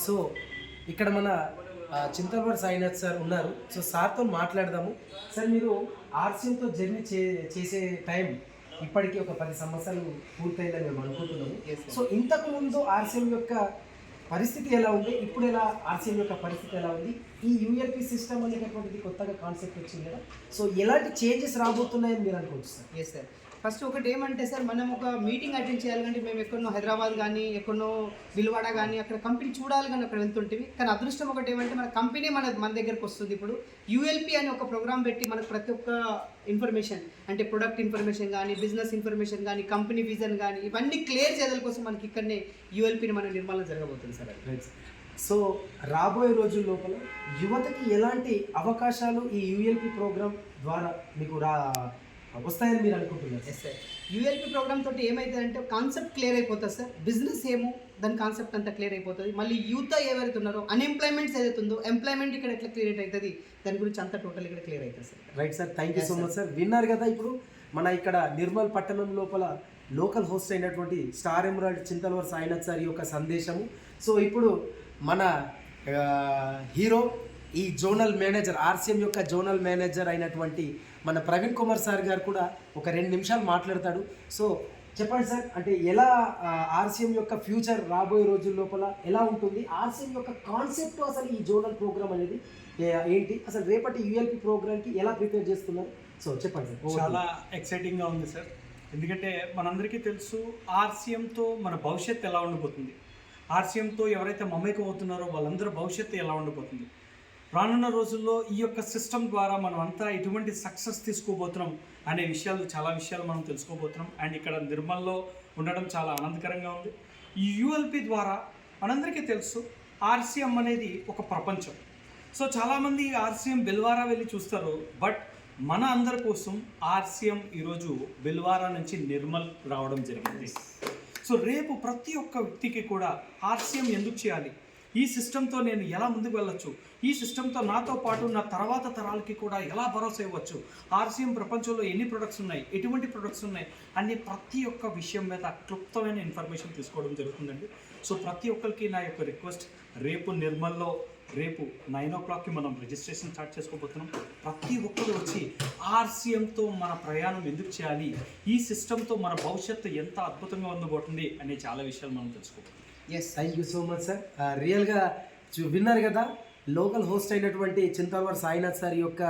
So ఇక్కడ మన చింతలవాడి Sainath sir ఉన్నారు. సో సార్తో మాట్లాడదాము. సార్ మీరు ఆర్సీఎంతో జర్నీ చేసే టైం ఇప్పటికీ ఒక 10 సంవత్సరాలు పూర్తయిందని మేము అనుకుంటున్నాము. సో ఇంతకు ముందు ఆర్సీఎం యొక్క పరిస్థితి ఎలా ఉంది, ఇప్పుడు ఎలా ఆర్సీఎం యొక్క పరిస్థితి ఎలా ఉంది, ఈ యూఎల్పి సిస్టమ్ అనేటటువంటిది కొత్తగా కాన్సెప్ట్ వచ్చింది కదా, సో ఎలాంటి చేంజెస్ రాబోతున్నాయని మీరు అనుకోవచ్చు సార్? Yes sir. ఫస్ట్ ఒకటి ఏమంటే సార్, మనం ఒక మీటింగ్ అటెండ్ చేయాలంటే మేము ఎక్కడో హైదరాబాద్ కానీ ఎక్కడో విలువాడ కానీ అక్కడ కంపెనీ చూడాలి కానీ అక్కడ వెళ్తుంటివి. కానీ అదృష్టం ఒకటి ఏమంటే మన కంపెనీ మన దగ్గరకు వస్తుంది. ఇప్పుడు యూఎల్పి అని ఒక ప్రోగ్రామ్ పెట్టి మనకు ప్రతి ఒక్క ఇన్ఫర్మేషన్ అంటే ప్రొడక్ట్ ఇన్ఫర్మేషన్ కానీ బిజినెస్ ఇన్ఫర్మేషన్ కానీ కంపెనీ విజన్ కానీ ఇవన్నీ క్లియర్ చేయడం కోసం మనకి ఇక్కడనే యూఎల్పిని మన నిర్మాణం జరగబోతుంది సార్. సో రాబోయే రోజుల లోపల యువతకి ఎలాంటి అవకాశాలు ఈ యూఎల్పి ప్రోగ్రామ్ ద్వారా మీకు వస్తాయని మీరు అనుకుంటున్నారు? Yes sir. యూఎల్పి ప్రోగ్రామ్ తోటి ఏమైతుందంటే కాన్సెప్ట్ క్లియర్ అయిపోతుంది సార్. బిజినెస్ ఏమో దాని కాన్సెప్ట్ అంతా క్లియర్ అయిపోతుంది. మళ్ళీ యూత్ ఎవరైతే ఉన్నారో అన్ఎంప్లాయ్మెంట్స్ ఏదైతే ఉందో ఎంప్లాయ్మెంట్ ఇక్కడ ఎట్లా క్లియర్ అవుతుంది దాని గురించి అంతా టోటల్ ఇక్కడ క్లియర్ అవుతుంది sir. Right sir, thank you so much sir. విన్నారు కదా, ఇప్పుడు మన ఇక్కడ నిర్మల్ పట్టణం లోపల లోకల్ హోస్ట్ అయినటువంటి స్టార్ ఎమరాల్డ్ చింతలవాడి సాయినాథ్ సార్ యొక్క సందేశము. సో ఇప్పుడు మన హీరో ఈ జోనల్ మేనేజర్ ఆర్సీఎం యొక్క జోనల్ మేనేజర్ అయినటువంటి మన ప్రవీణ్ కుమార్ సార్ గారు కూడా ఒక 2 నిమిషాలు మాట్లాడతాడు. సో చెప్పండి సార్, అంటే ఎలా ఆర్సీఎం యొక్క ఫ్యూచర్ రాబోయే రోజుల లోపల ఎలా ఉంటుంది, ఆర్సీఎం యొక్క కాన్సెప్ట్ అసలు ఈ జోనల్ ప్రోగ్రామ్ అనేది ఏంటి, అసలు రేపటి యూఎల్పి ప్రోగ్రామ్కి ఎలా ప్రిపేర్ చేస్తున్నారు? సో చెప్పండి సార్. చాలా ఎక్సైటింగ్గా ఉంది సార్. ఎందుకంటే మనందరికీ తెలుసు ఆర్సీఎంతో మన భవిష్యత్తు ఎలా ఉండిపోతుంది, ఆర్సీఎంతో ఎవరైతే మమేకం అవుతున్నారో వాళ్ళందరూ భవిష్యత్తు ఎలా ఉండిపోతుంది. రానున్న రోజుల్లో ఈ యొక్క సిస్టమ్ ద్వారా మనం అంతా ఎటువంటి సక్సెస్ తీసుకోబోతున్నాం అనే చాలా విషయాలు మనం తెలుసుకోబోతున్నాం. అండ్ ఇక్కడ నిర్మల్లో ఉండడం చాలా ఆనందకరంగా ఉంది. ఈ యూఎల్పి ద్వారా మనందరికీ తెలుసు ఆర్సీఎం అనేది ఒక ప్రపంచం. సో చాలామంది ఆర్సీఎం బిల్వారా వెళ్ళి చూస్తారు, బట్ మన అందరి కోసం ఆర్సీఎం ఈరోజు బిల్వారా నుంచి నిర్మల్ రావడం జరిగింది. సో రేపు ప్రతి ఒక్క వ్యక్తికి కూడా ఆర్సీఎం ఎందుకు చేయాలి, ఈ సిస్టంతో నేను ఎలా ముందుకు వెళ్ళొచ్చు, ఈ సిస్టంతో నాతో పాటు నా తర్వాత తరాలకి కూడా ఎలా భరోసా ఇవ్వచ్చు, ఆర్సీఎం ప్రపంచంలో ఎన్ని ప్రొడక్ట్స్ ఉన్నాయి, ఎటువంటి ప్రొడక్ట్స్ ఉన్నాయి అనే ప్రతి ఒక్క విషయం మీద క్లుప్తమైన ఇన్ఫర్మేషన్ తీసుకోవడం జరుగుతుందండి. సో ప్రతి ఒక్కరికి నా యొక్క రిక్వెస్ట్, రేపు నిర్మల్లో రేపు 9 o'clockకి మనం రిజిస్ట్రేషన్ స్టార్ట్ చేసుకోబోతున్నాం. ప్రతి ఒక్కరు వచ్చి ఆర్సీఎంతో మన ప్రయాణం ఎందుకు చేయాలి, ఈ సిస్టంతో మన భవిష్యత్తు ఎంత అద్భుతంగా ఉండబోతుంది అనే చాలా విషయాలు మనం తెలుసుకోబోతున్నాం. Yes, thank you so much sir. రియల్గా విన్నారు కదా, లోకల్ హోస్ట్ అయినటువంటి చింతలవాడి సాయినాథ్ సార్ యొక్క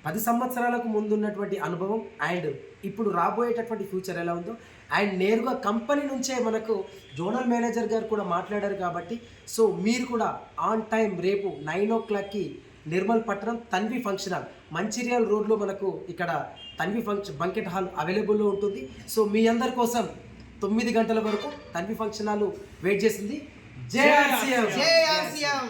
10 సంవత్సరాలకు ముందు ఉన్నటువంటి అనుభవం అండ్ ఇప్పుడు రాబోయేటటువంటి ఫ్యూచర్ ఎలా ఉందో, అండ్ నేరుగా కంపెనీ నుంచే మనకు జోనల్ మేనేజర్ గారు కూడా మాట్లాడారు. కాబట్టి సో మీరు కూడా ఆన్ టైం రేపు 9 o'clockకి నిర్మల్ పట్టణం తన్వి ఫంక్షన్ హాల్ మంచిర్యాల రోడ్లో మనకు ఇక్కడ తన్వి బంకెట్ హాల్ అవైలబుల్లో ఉంటుంది. సో మీ అందరి కోసం 9 గంటల వరకు తన్వి ఫంక్షన్ హాల్ వెయిట్ చేసింది. జై ఆర్సీఎం. జై ఆర్సీఎం.